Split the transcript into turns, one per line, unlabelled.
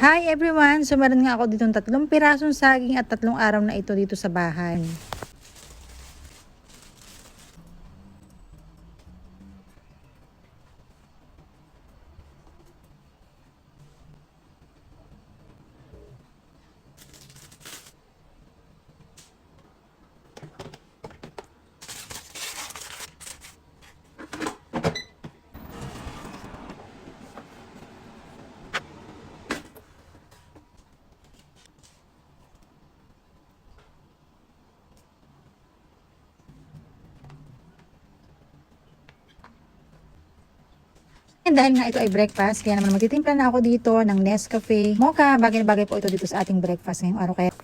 Hi everyone! So meron nga ako ditong 3 pirasong saging at 3 araw na ito dito sa bahay. And dahil nga ito ay breakfast, kaya naman magtitimpla na ako dito ng Nescafe Mocha. Bagay na bagay po ito dito sa ating breakfast ngayong araw. Kaya